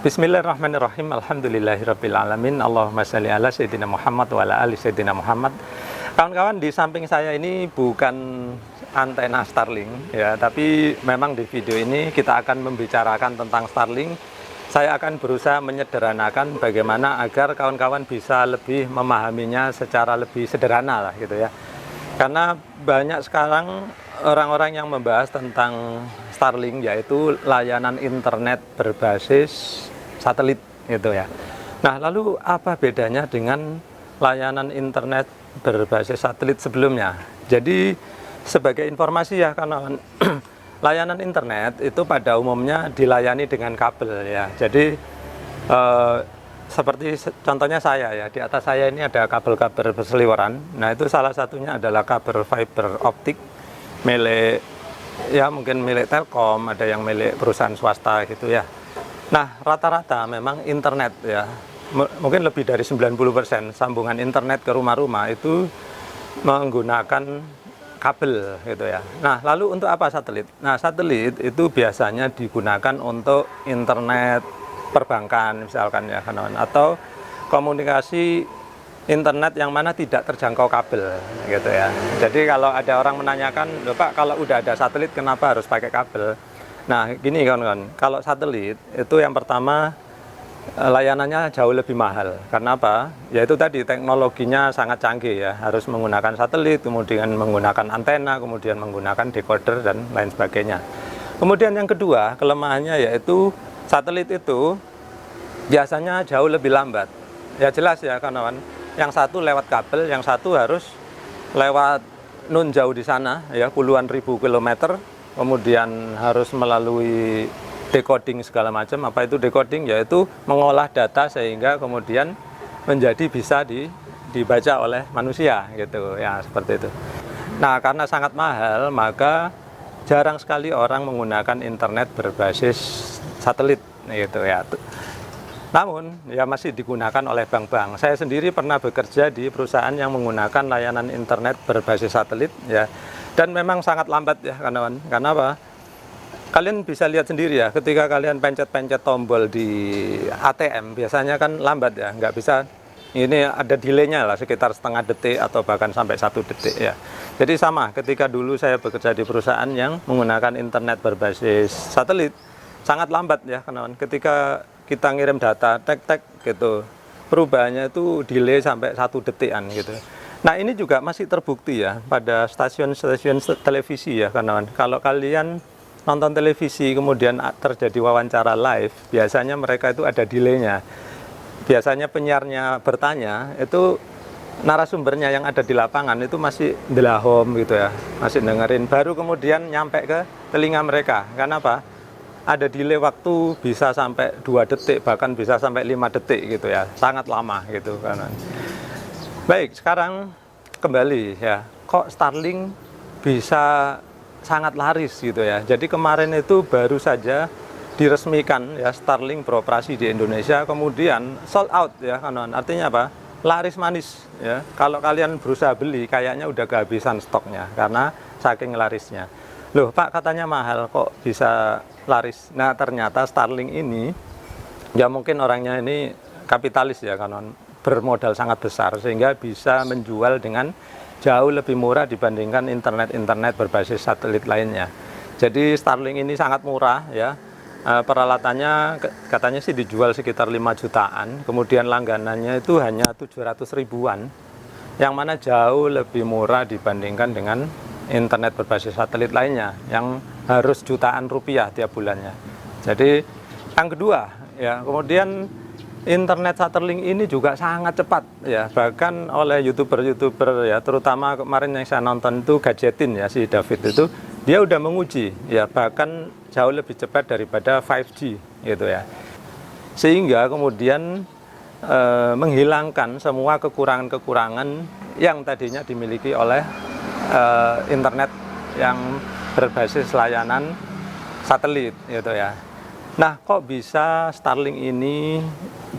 Bismillahirrahmanirrahim. Alhamdulillahirabbil alamin. Allahumma shalli ala sayyidina Muhammad wa ala ali sayyidina Muhammad. Kawan-kawan, di samping saya ini bukan antena Starlink ya, tapi memang di video ini kita akan membicarakan tentang Starlink. Saya akan berusaha menyederhanakan bagaimana agar kawan-kawan bisa lebih memahaminya secara lebih sederhana lah gitu ya. Karena banyak sekarang orang-orang yang membahas tentang Starlink, yaitu layanan internet berbasis satelit gitu ya. Nah, lalu apa bedanya dengan layanan internet berbasis satelit sebelumnya? Jadi sebagai informasi ya, karena layanan internet itu pada umumnya dilayani dengan kabel ya. Jadi seperti contohnya saya ya, di atas saya ini ada kabel-kabel berseliweran. Nah, itu salah satunya adalah kabel fiber optik milik ya, mungkin milik Telkom, ada yang milik perusahaan swasta gitu ya. Nah, rata-rata memang internet ya, mungkin lebih dari 90% sambungan internet ke rumah-rumah itu menggunakan kabel gitu ya. Nah, lalu untuk apa satelit? Nah, satelit itu biasanya digunakan untuk internet perbankan misalkan ya, atau komunikasi internet yang mana tidak terjangkau kabel gitu ya. Jadi kalau ada orang menanyakan, "Loh Pak, kalau udah ada satelit kenapa harus pakai kabel?" Nah, gini kawan-kawan, kalau satelit itu yang pertama layanannya jauh lebih mahal. Karena apa? Yaitu tadi teknologinya sangat canggih ya, harus menggunakan satelit, kemudian menggunakan antena, kemudian menggunakan decoder dan lain sebagainya. Kemudian yang kedua, kelemahannya yaitu satelit itu biasanya jauh lebih lambat. Ya jelas ya kawan-kawan, yang satu lewat kabel, yang satu harus lewat nun jauh di sana ya, puluhan ribu kilometer. Kemudian harus melalui decoding segala macam. Apa itu decoding? Yaitu mengolah data sehingga kemudian menjadi bisa dibaca oleh manusia gitu ya, seperti itu. Nah, karena sangat mahal, maka jarang sekali orang menggunakan internet berbasis satelit gitu ya. Namun ya masih digunakan oleh bank-bank. Saya sendiri pernah bekerja di perusahaan yang menggunakan layanan internet berbasis satelit ya. Dan memang sangat lambat ya kawan-kawan. Karena apa? Kalian bisa lihat sendiri ya, ketika kalian pencet-pencet tombol di ATM biasanya kan lambat ya, nggak bisa. Ini ada delaynya lah, sekitar setengah detik atau bahkan sampai 1 detik ya. Jadi sama ketika dulu saya bekerja di perusahaan yang menggunakan internet berbasis satelit, sangat lambat ya kawan-kawan. Ketika kita ngirim data tek-tek gitu, perubahannya itu delay sampai 1 detikan gitu. Nah, ini juga masih terbukti ya pada stasiun-stasiun televisi ya kawan-kawan. Kalau kalian nonton televisi kemudian terjadi wawancara live, biasanya mereka itu ada delaynya. Biasanya penyiarnya bertanya, itu narasumbernya yang ada di lapangan itu masih delahom gitu ya, masih dengerin, baru kemudian nyampe ke telinga mereka. Karena apa? Ada delay waktu bisa sampai 2 detik, bahkan bisa sampai 5 detik gitu ya, sangat lama gitu kan. Baik, sekarang kembali ya, kok Starlink bisa sangat laris gitu ya. Jadi kemarin itu baru saja diresmikan ya, Starlink beroperasi di Indonesia, kemudian sold out ya kawan. Artinya apa? Laris manis ya. Kalau kalian berusaha beli kayaknya udah kehabisan stoknya karena saking larisnya. Loh Pak, katanya mahal, kok bisa laris? Nah, ternyata Starlink ini ya mungkin orangnya ini kapitalis ya kawan, bermodal sangat besar sehingga bisa menjual dengan jauh lebih murah dibandingkan internet berbasis satelit lainnya. Jadi Starlink ini sangat murah ya. Peralatannya katanya sih dijual sekitar 5 jutaan, kemudian langganannya itu hanya 700 ribuan, yang mana jauh lebih murah dibandingkan dengan internet berbasis satelit lainnya yang harus jutaan rupiah tiap bulannya. Jadi yang kedua ya, kemudian internet Starlink ini juga sangat cepat ya, bahkan oleh youtuber ya, terutama kemarin yang saya nonton itu Gadgetin ya, si David itu dia udah menguji ya, bahkan jauh lebih cepat daripada 5G gitu ya, sehingga kemudian menghilangkan semua kekurangan-kekurangan yang tadinya dimiliki oleh internet yang berbasis layanan satelit gitu ya. Nah, kok bisa Starlink ini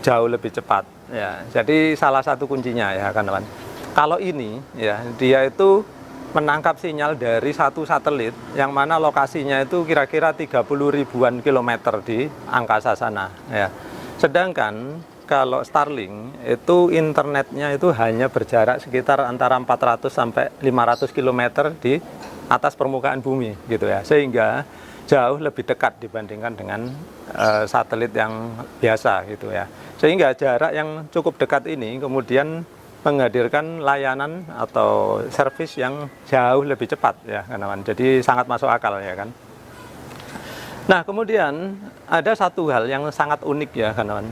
jauh lebih cepat ya? Jadi salah satu kuncinya ya kawan-kawan, kalau ini ya, dia itu menangkap sinyal dari satu satelit yang mana lokasinya itu kira-kira 30 ribuan kilometer di angkasa sana ya. Sedangkan kalau Starlink itu internetnya itu hanya berjarak sekitar antara 400 sampai 500 km di atas permukaan bumi gitu ya. Sehingga jauh lebih dekat dibandingkan dengan satelit yang biasa gitu ya. Sehingga jarak yang cukup dekat ini kemudian menghadirkan layanan atau servis yang jauh lebih cepat ya kawan. Jadi sangat masuk akal ya kan. Nah, kemudian ada satu hal yang sangat unik ya kawan.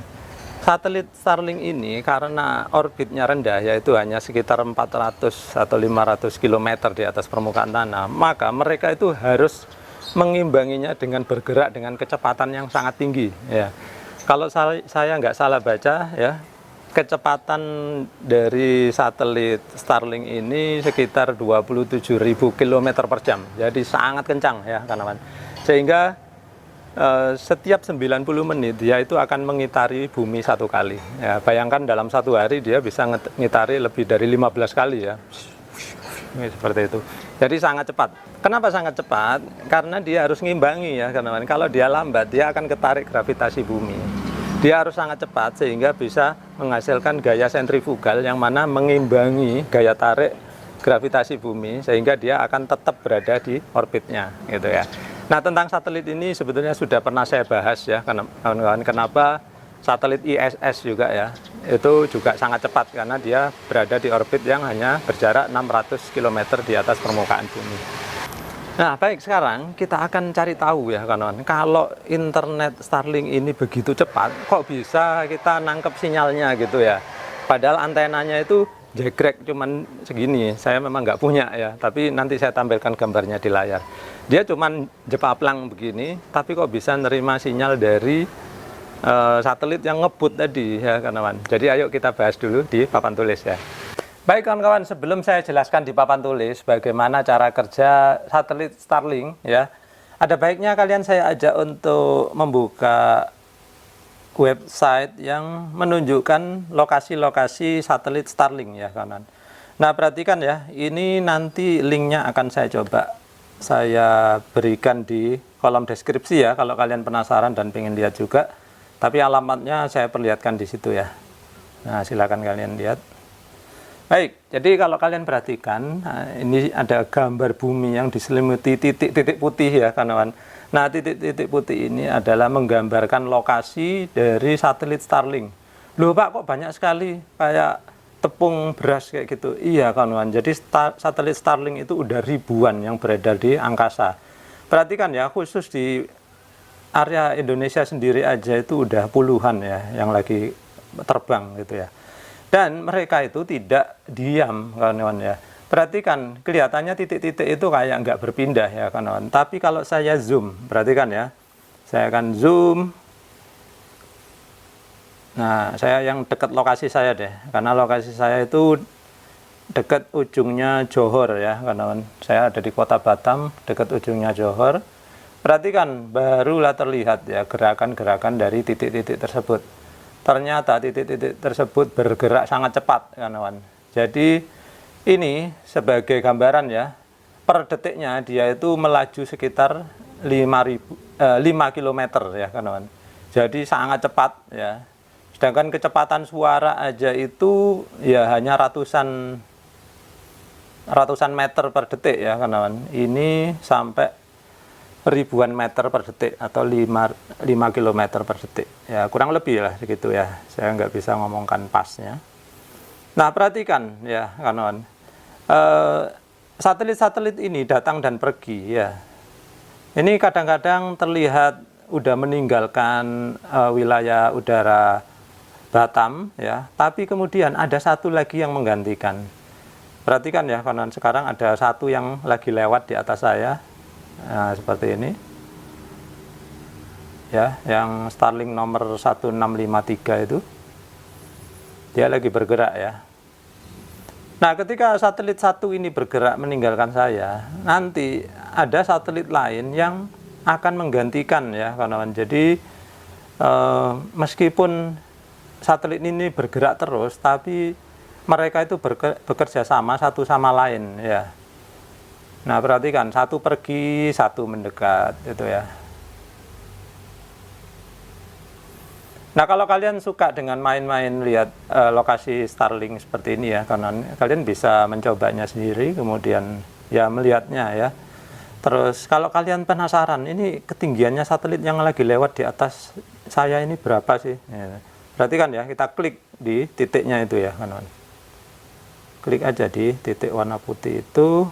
Satelit Starlink ini karena orbitnya rendah, yaitu hanya sekitar 400 atau 500 km di atas permukaan tanah, maka mereka itu harus mengimbanginya dengan bergerak dengan kecepatan yang sangat tinggi ya. Kalau saya nggak salah baca ya, kecepatan dari satelit Starlink ini sekitar 27.000 km per jam, jadi sangat kencang ya kawan. Sehingga setiap 90 menit dia itu akan mengitari bumi satu kali ya. Bayangkan dalam satu hari dia bisa ngitari lebih dari 15 kali ya. Seperti itu. Jadi sangat cepat. Kenapa sangat cepat? Karena dia harus ngimbangi ya kawan. Kalau dia lambat dia akan ketarik gravitasi bumi. Dia harus sangat cepat sehingga bisa menghasilkan gaya sentrifugal yang mana mengimbangi gaya tarik gravitasi bumi sehingga dia akan tetap berada di orbitnya gitu ya. Nah, tentang satelit ini sebetulnya sudah pernah saya bahas ya, kawan-kawan. Kenapa satelit ISS juga ya, itu juga sangat cepat karena dia berada di orbit yang hanya berjarak 600 km di atas permukaan bumi. Nah, baik, sekarang kita akan cari tahu ya, kawan-kawan. Kalau internet Starlink ini begitu cepat, kok bisa kita nangkep sinyalnya gitu ya. Padahal antenanya itu jegrek cuman segini, saya memang nggak punya ya, tapi nanti saya tampilkan gambarnya di layar. Dia cuman jepaplang begini, tapi kok bisa nerima sinyal dari satelit yang ngebut tadi ya kawan. Jadi ayo kita bahas dulu di papan tulis ya. Baik kawan-kawan, sebelum saya jelaskan di papan tulis bagaimana cara kerja satelit Starlink ya, ada baiknya kalian saya ajak untuk membuka website yang menunjukkan lokasi-lokasi satelit Starlink ya kawan. Nah, perhatikan ya, ini nanti linknya akan saya berikan di kolom deskripsi ya kalau kalian penasaran dan pengen lihat juga. Tapi alamatnya saya perlihatkan di situ ya. Nah, silakan kalian lihat. Baik, jadi kalau kalian perhatikan, nah, ini ada gambar bumi yang diselimuti titik-titik putih ya kawan. Nah, titik-titik putih ini adalah menggambarkan lokasi dari satelit Starlink. Loh Pak, kok banyak sekali kayak tepung beras kayak gitu. Iya kawan-kawan, jadi satelit Starlink itu udah ribuan yang beredar di angkasa. Perhatikan ya, khusus di area Indonesia sendiri aja itu udah puluhan ya yang lagi terbang gitu ya. Dan mereka itu tidak diam kawan-kawan ya. Perhatikan, kelihatannya titik-titik itu kayak nggak berpindah ya kawan-kawan. Tapi kalau saya zoom, perhatikan ya, saya akan zoom. Nah, saya yang dekat lokasi saya deh, karena lokasi saya itu dekat ujungnya Johor ya kawan-kawan. Saya ada di kota Batam, dekat ujungnya Johor. Perhatikan, barulah terlihat ya gerakan-gerakan dari titik-titik tersebut. Ternyata titik-titik tersebut bergerak sangat cepat kawan-kawan. Jadi ini sebagai gambaran ya, per detiknya dia itu melaju sekitar 5 km ya kawan-kawan. Jadi sangat cepat ya. Sedangkan kecepatan suara aja itu ya hanya ratusan meter per detik ya kawan-kawan. Ini sampai ribuan meter per detik atau 5 km per detik. Ya kurang lebih lah segitu ya. Saya nggak bisa ngomongkan pasnya. Nah, perhatikan ya kawan-kawan. Satelit-satelit ini datang dan pergi ya. Ini kadang-kadang terlihat udah meninggalkan wilayah udara Batam ya, tapi kemudian ada satu lagi yang menggantikan. Perhatikan ya kawan-kawan, sekarang ada satu yang lagi lewat di atas saya. Nah, seperti ini. Ya, yang Starlink nomor 1653 itu. Dia lagi bergerak ya. Nah, ketika satelit satu ini bergerak meninggalkan saya, nanti ada satelit lain yang akan menggantikan ya kawan-kawan. Jadi meskipun satelit ini bergerak terus, tapi mereka itu bekerja sama satu sama lain ya. Nah, perhatikan, satu pergi, satu mendekat itu ya. Nah, kalau kalian suka dengan main-main lihat lokasi Starlink seperti ini ya, karena kalian bisa mencobanya sendiri, kemudian ya melihatnya ya. Terus kalau kalian penasaran, ini ketinggiannya satelit yang lagi lewat di atas saya ini berapa sih? Ya. Berarti kan ya, kita klik di titiknya itu ya, kawan. Klik aja di titik warna putih itu.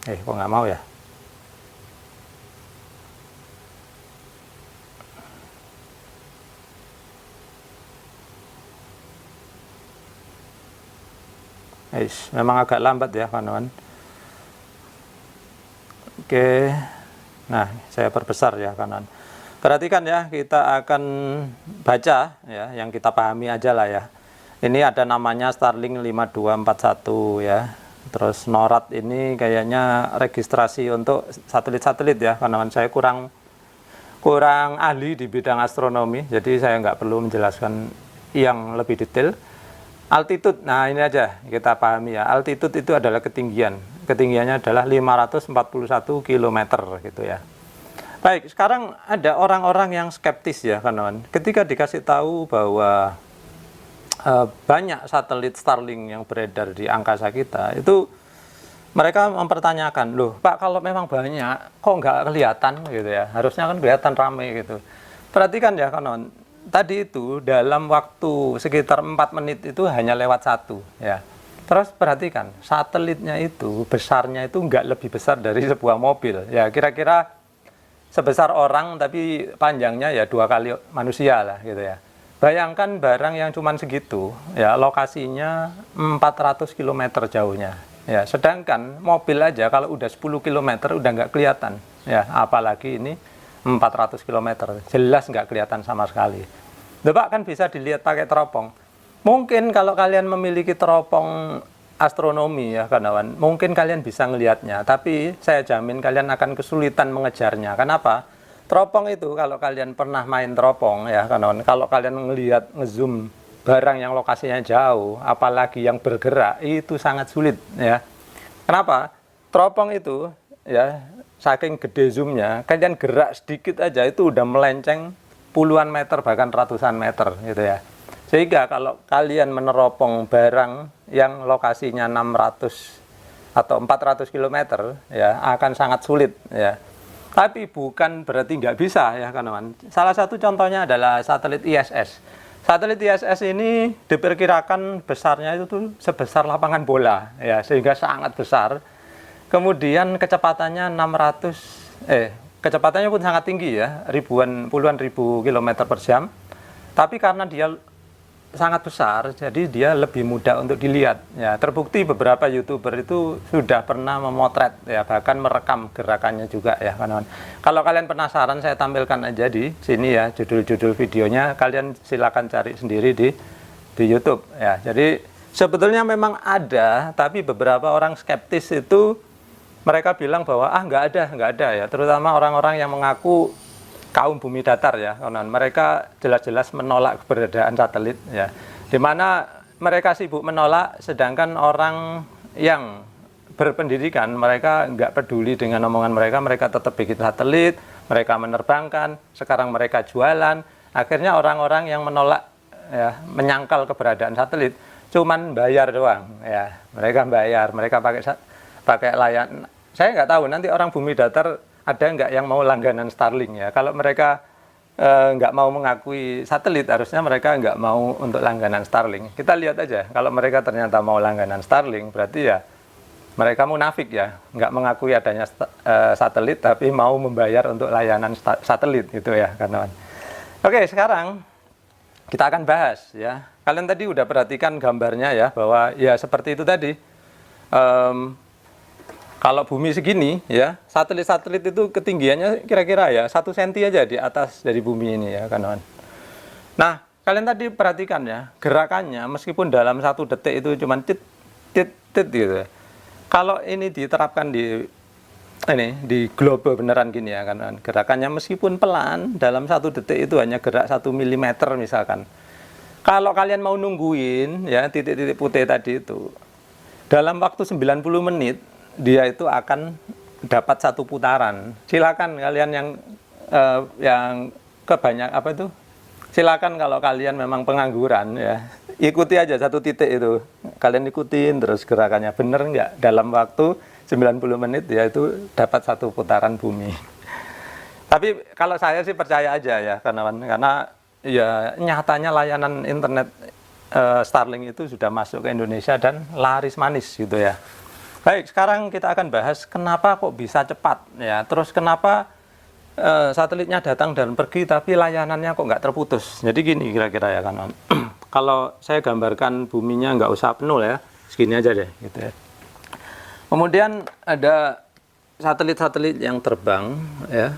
Kok nggak mau ya? Memang agak lambat ya kawan-kawan. Oke, nah saya perbesar ya kawan-kawan. Perhatikan ya, kita akan baca ya, yang kita pahami aja lah ya. Ini ada namanya Starlink 5241 ya. Terus NORAD ini kayaknya registrasi untuk satelit-satelit ya kawan-kawan. Saya kurang ahli di bidang astronomi, jadi saya nggak perlu menjelaskan yang lebih detail. Altitude, nah ini aja kita pahami ya. Altitude itu adalah ketinggian. Ketinggiannya adalah 541 km gitu ya. Baik, sekarang ada orang-orang yang skeptis ya kawan-kawan. Ketika dikasih tahu bahwa banyak satelit Starlink yang beredar di angkasa kita, itu mereka mempertanyakan, loh Pak, kalau memang banyak, kok nggak kelihatan gitu ya? Harusnya kan kelihatan ramai gitu. Perhatikan ya kawan-kawan. Tadi itu dalam waktu sekitar 4 menit itu hanya lewat satu ya. Terus perhatikan, satelitnya itu besarnya itu nggak lebih besar dari sebuah mobil ya, kira-kira sebesar orang tapi panjangnya ya 2 kali manusia lah gitu ya. Bayangkan barang yang cuman segitu ya, lokasinya 400 km jauhnya ya, sedangkan mobil aja kalau udah 10 km udah nggak kelihatan ya, apalagi ini 400 km, jelas nggak kelihatan sama sekali. Pak, kan bisa dilihat pakai teropong. Mungkin kalau kalian memiliki teropong astronomi ya kawan-kawan, mungkin kalian bisa ngelihatnya, tapi saya jamin kalian akan kesulitan mengejarnya. Kenapa? Teropong itu, kalau kalian pernah main teropong ya kawan-kawan, kalau kalian ngelihat ngezoom barang yang lokasinya jauh, apalagi yang bergerak, itu sangat sulit ya. Kenapa? Teropong itu ya, saking gede zoomnya, kalian gerak sedikit aja itu udah melenceng puluhan meter bahkan ratusan meter gitu ya. Sehingga kalau kalian meneropong barang yang lokasinya 600 atau 400 km ya, akan sangat sulit ya. Tapi bukan berarti nggak bisa ya kawan-kawan. Salah satu contohnya adalah satelit ISS. Satelit ISS ini diperkirakan besarnya itu tuh sebesar lapangan bola ya, sehingga sangat besar. Kemudian kecepatannya kecepatannya pun sangat tinggi ya, puluhan ribu kilometer per jam. Tapi karena dia sangat besar, jadi dia lebih mudah untuk dilihat ya. Terbukti beberapa YouTuber itu sudah pernah memotret ya, bahkan merekam gerakannya juga ya kawan-kawan. Kalau kalian penasaran, saya tampilkan aja di sini ya judul-judul videonya, kalian silakan cari sendiri di YouTube ya. Jadi sebetulnya memang ada, tapi beberapa orang skeptis itu mereka bilang bahwa nggak ada ya, terutama orang-orang yang mengaku kaum bumi datar ya kawan-kawan. Mereka jelas-jelas menolak keberadaan satelit ya, dimana mereka sibuk menolak, sedangkan orang yang berpendidikan mereka nggak peduli dengan omongan mereka tetap bikin satelit, mereka menerbangkan, sekarang mereka jualan. Akhirnya orang-orang yang menolak ya, menyangkal keberadaan satelit, cuman bayar doang ya, mereka pakai layanan. Saya nggak tahu nanti orang bumi datar ada nggak yang mau langganan Starlink ya. Kalau mereka nggak mau mengakui satelit, harusnya mereka nggak mau untuk langganan Starlink. Kita lihat aja, kalau mereka ternyata mau langganan Starlink, berarti ya mereka munafik ya, nggak mengakui adanya satelit, tapi mau membayar untuk layanan satelit gitu ya kawan-kawan. Oke, sekarang kita akan bahas ya. Kalian tadi udah perhatikan gambarnya ya, bahwa ya seperti itu tadi. Kalau bumi segini ya, satelit-satelit itu ketinggiannya kira-kira ya 1 cm aja di atas dari bumi ini ya kawan-kawan. Nah, kalian tadi perhatikan ya, gerakannya meskipun dalam 1 detik itu cuma tit gitu. Kalau ini diterapkan di globe beneran gini ya kawan-kawan, gerakannya meskipun pelan, dalam 1 detik itu hanya gerak 1 mm misalkan. Kalau kalian mau nungguin ya titik-titik putih tadi itu, dalam waktu 90 menit dia itu akan dapat 1 putaran. Silakan kalian yang Silakan kalau kalian memang pengangguran ya, ikuti aja satu titik itu. Kalian ikutin terus gerakannya, bener nggak? Dalam waktu 90 menit ya itu dapat satu putaran bumi. Tapi kalau saya sih percaya aja ya, karena ya nyatanya layanan internet Starlink itu sudah masuk ke Indonesia dan laris manis gitu ya. Baik, sekarang kita akan bahas kenapa kok bisa cepat ya. Terus kenapa satelitnya datang dan pergi tapi layanannya kok nggak terputus. Jadi gini kira-kira ya kawan. Kalau saya gambarkan buminya nggak usah penuh ya, segini aja deh gitu ya. Kemudian ada satelit-satelit yang terbang ya.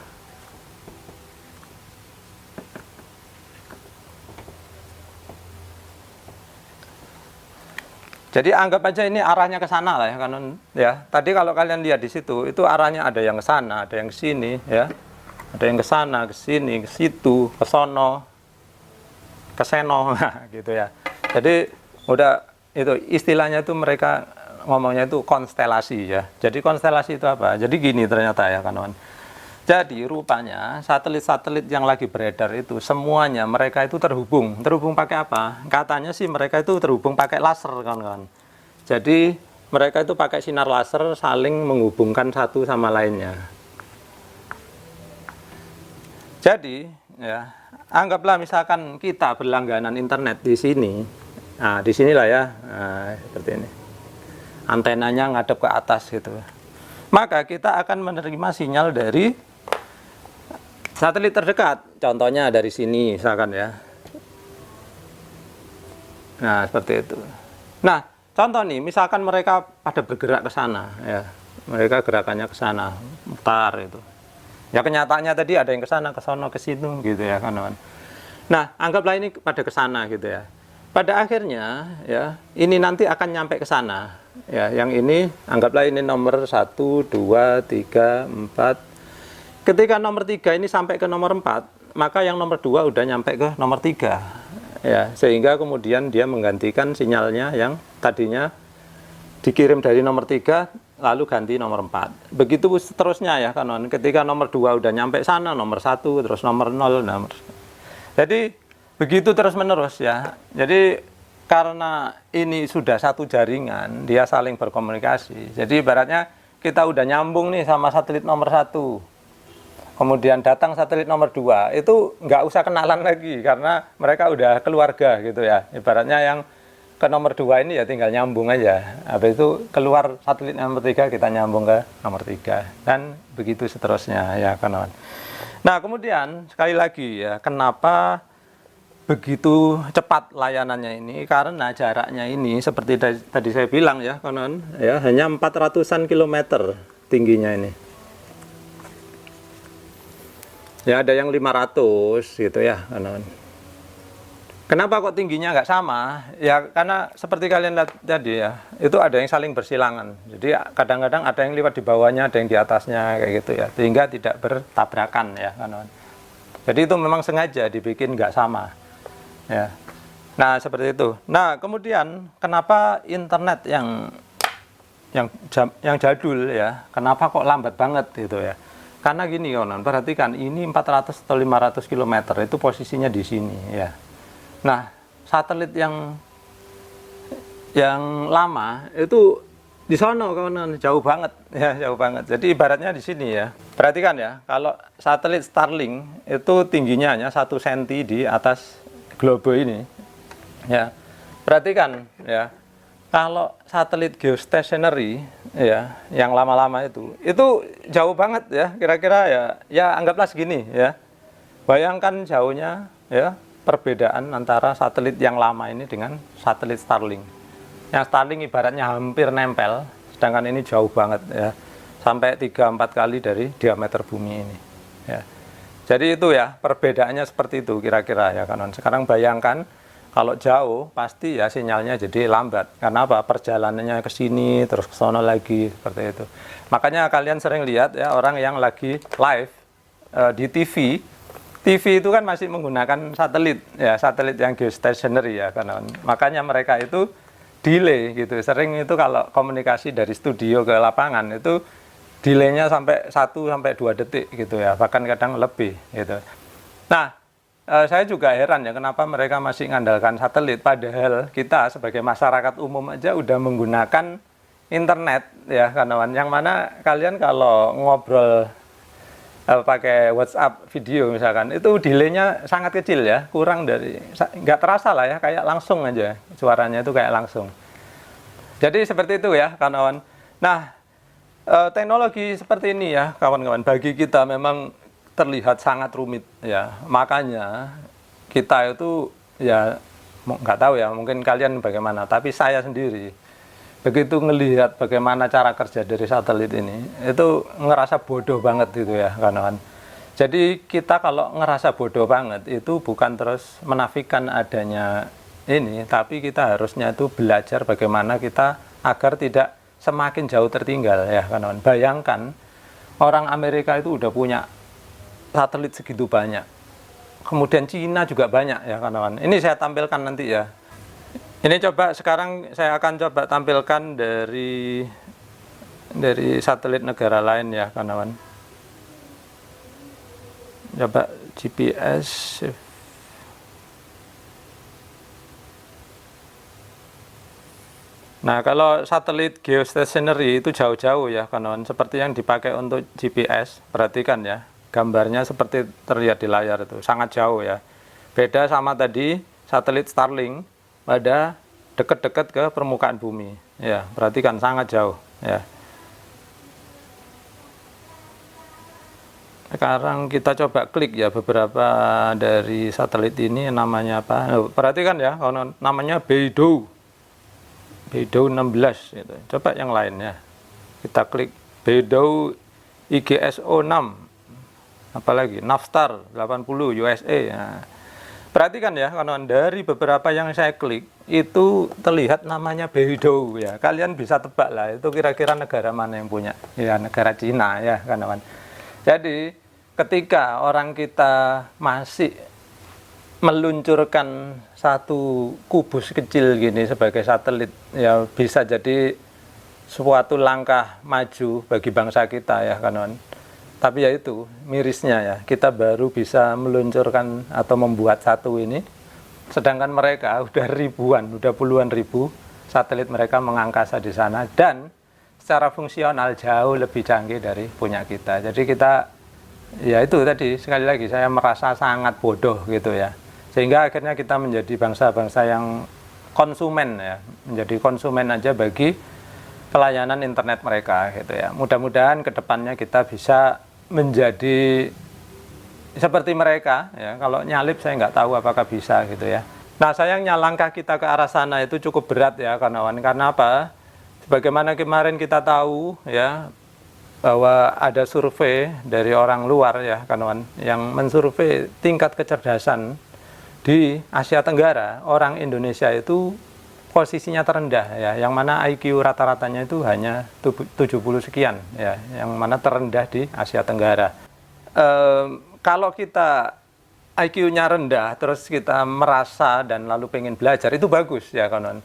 Jadi anggap aja ini arahnya ke sana lah ya kawan ya. Tadi kalau kalian lihat di situ itu arahnya ada yang ke sana, ada yang ke sini ya. Ada yang ke sana, ke sini, ke situ, ke sono, ke seno gitu ya. Jadi udah itu istilahnya itu mereka ngomongnya itu konstelasi ya. Jadi konstelasi itu apa? Jadi gini ternyata ya kawan. Jadi rupanya satelit-satelit yang lagi beredar itu semuanya mereka itu terhubung. Terhubung pakai apa? Katanya sih mereka itu terhubung pakai laser kawan-kawan. Jadi mereka itu pakai sinar laser saling menghubungkan satu sama lainnya. Jadi ya anggaplah misalkan kita berlangganan internet di sini. Nah, di sinilah ya. Nah, seperti ini. Antenanya ngadep ke atas gitu. Maka kita akan menerima sinyal dari satelit terdekat, contohnya dari sini misalkan ya. Nah, seperti itu. Nah, contoh nih, misalkan mereka pada bergerak ke sana ya. Mereka gerakannya ke sana, mutar itu. Ya kenyataannya tadi ada yang ke sana, ke sono, ke situ gitu ya kawan. Nah, anggaplah ini pada ke sana gitu ya. Pada akhirnya ya, ini nanti akan nyampe ke sana. Ya, yang ini anggaplah ini nomor 1 2 3 4. Ketika nomor 3 ini sampai ke nomor 4, maka yang nomor 2 udah nyampe ke nomor 3. Ya, sehingga kemudian dia menggantikan sinyalnya yang tadinya dikirim dari nomor 3 lalu ganti nomor 4. Begitu seterusnya ya kawan. Ketika nomor 2 udah nyampe sana, nomor 1, terus nomor 0, nomor. Jadi begitu terus menerus ya. Jadi karena ini sudah satu jaringan, dia saling berkomunikasi. Jadi ibaratnya kita udah nyambung nih sama satelit nomor 1. Kemudian datang satelit nomor 2, itu nggak usah kenalan lagi karena mereka udah keluarga gitu ya. Ibaratnya yang ke nomor 2 ini ya tinggal nyambung aja. Habis itu keluar satelit nomor 3 kita nyambung ke nomor 3 dan begitu seterusnya ya kawan. Nah, kemudian sekali lagi ya, kenapa begitu cepat layanannya ini? Karena jaraknya ini seperti tadi saya bilang ya kawan ya, hanya 400-an kilometer tingginya ini. Ya ada yang 500 gitu ya kawan. Kenapa kok tingginya nggak sama? Ya karena seperti kalian lihat tadi ya, itu ada yang saling bersilangan. Jadi kadang-kadang ada yang lewat di bawahnya, ada yang di atasnya kayak gitu ya, sehingga tidak bertabrakan ya kawan. Jadi itu memang sengaja dibikin nggak sama. Ya. Nah seperti itu. Nah kemudian kenapa internet yang jadul ya, kenapa kok lambat banget gitu ya? Karena gini kawan, perhatikan ini 400 atau 500 km itu posisinya di sini ya. Nah, satelit yang lama itu di sono kawan, jauh banget ya, jauh banget. Jadi ibaratnya di sini ya. Perhatikan ya, kalau satelit Starlink itu tingginya hanya 1 cm di atas globe ini. Ya. Perhatikan ya. Kalau satelit geostationary ya, yang lama-lama itu jauh banget ya, kira-kira ya anggaplah segini ya. Bayangkan jauhnya ya, perbedaan antara satelit yang lama ini dengan satelit Starlink. Yang Starlink ibaratnya hampir nempel, sedangkan ini jauh banget ya, sampai 3-4 kali dari diameter bumi ini. Ya. Jadi itu ya perbedaannya seperti itu kira-kira ya kawan. Sekarang bayangkan kalau jauh pasti ya sinyalnya jadi lambat. Karena apa? Perjalanannya ke sini terus ke sono lagi seperti itu. Makanya kalian sering lihat ya orang yang lagi live di TV. TV itu kan masih menggunakan satelit ya, satelit yang geostationary ya kawan. Makanya mereka itu delay gitu. Sering itu kalau komunikasi dari studio ke lapangan itu delaynya sampai 1 sampai 2 detik gitu ya, bahkan kadang lebih gitu. Nah, saya juga heran ya kenapa mereka masih mengandalkan satelit, padahal kita sebagai masyarakat umum aja udah menggunakan internet ya kawan. Yang mana kalian kalau ngobrol pakai WhatsApp video misalkan, itu delay-nya sangat kecil ya, kurang dari, nggak terasa lah ya, kayak langsung aja suaranya itu kayak langsung. Jadi seperti itu ya kawan. Nah, teknologi seperti ini ya kawan-kawan, bagi kita memang terlihat sangat rumit ya, makanya kita itu ya nggak tahu ya, mungkin kalian bagaimana, tapi saya sendiri begitu ngelihat bagaimana cara kerja dari satelit ini, itu ngerasa bodoh banget gitu ya kawan. Jadi kita kalau ngerasa bodoh banget itu bukan terus menafikan adanya ini, tapi kita harusnya itu belajar bagaimana kita agar tidak semakin jauh tertinggal ya kawan. Bayangkan orang Amerika itu udah punya satelit segitu banyak, kemudian Cina juga banyak ya kawan. Ini saya tampilkan nanti ya. Ini coba sekarang saya akan coba tampilkan dari satelit negara lain ya kawan. Coba GPS. Nah, kalau satelit geostationary itu jauh-jauh ya kawan, seperti yang dipakai untuk GPS. Perhatikan ya, gambarnya seperti terlihat di layar itu, sangat jauh ya. Beda sama tadi satelit Starlink, pada dekat-dekat ke permukaan bumi. Ya, perhatikan sangat jauh ya. Sekarang kita coba klik ya beberapa dari satelit ini, namanya apa? Perhatikan ya, namanya Beidou. Beidou 16 gitu. Coba yang lain ya. Kita klik Beidou IGSO 6. Apalagi Navstar 80 USA. Nah, perhatikan ya, kawan, dari beberapa yang saya klik itu terlihat namanya Beidou ya. Kalian bisa tebak lah itu kira-kira negara mana yang punya. Ya, negara Cina ya, kawan. Jadi ketika orang kita masih meluncurkan satu kubus kecil gini sebagai satelit, ya bisa jadi suatu langkah maju bagi bangsa kita ya kawan. Tapi ya itu mirisnya ya, kita baru bisa meluncurkan atau membuat satu ini, sedangkan mereka udah ribuan, udah puluhan ribu satelit mereka mengangkasa di sana, dan secara fungsional jauh lebih canggih dari punya kita. Jadi kita, ya itu tadi sekali lagi saya merasa sangat bodoh gitu ya, sehingga akhirnya kita menjadi bangsa-bangsa yang konsumen ya, menjadi konsumen aja bagi pelayanan internet mereka gitu ya. Mudah-mudahan kedepannya kita bisa menjadi seperti mereka ya. Kalau nyalip saya nggak tahu apakah bisa gitu ya. Nah, sayangnya langkah kita ke arah sana itu cukup berat ya kawan. Karena apa? Sebagaimana kemarin kita tahu ya, bahwa ada survei dari orang luar ya kawan, yang mensurvei tingkat kecerdasan di Asia Tenggara. Orang Indonesia itu posisinya terendah ya, yang mana IQ rata-ratanya itu hanya 70 sekian ya, yang mana terendah di Asia Tenggara. Kalau kita IQ-nya rendah terus kita merasa dan lalu pengen belajar, itu bagus ya kawan.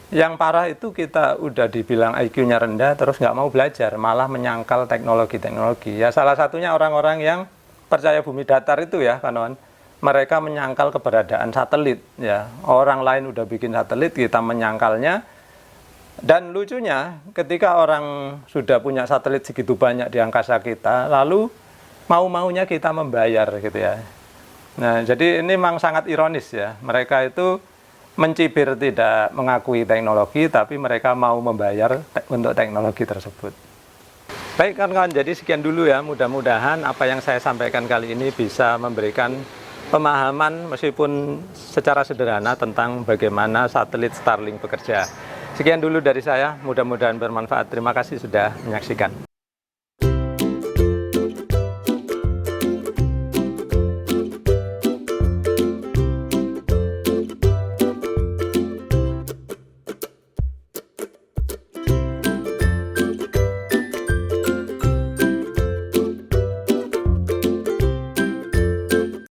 Yang parah itu kita udah dibilang IQ-nya rendah terus nggak mau belajar, malah menyangkal teknologi-teknologi ya. Salah satunya orang-orang yang percaya bumi datar itu ya kawan. Mereka menyangkal keberadaan satelit ya. Orang lain udah bikin satelit, kita menyangkalnya. Dan lucunya ketika orang sudah punya satelit segitu banyak di angkasa kita, lalu mau-maunya kita membayar gitu ya. Nah, jadi ini memang sangat ironis ya. Mereka itu mencibir tidak mengakui teknologi, tapi mereka mau membayar untuk teknologi tersebut. Baik kawan-kawan, jadi sekian dulu ya. Mudah-mudahan apa yang saya sampaikan kali ini bisa memberikan pemahaman meskipun secara sederhana tentang bagaimana satelit Starlink bekerja. Sekian dulu dari saya, mudah-mudahan bermanfaat. Terima kasih sudah menyaksikan.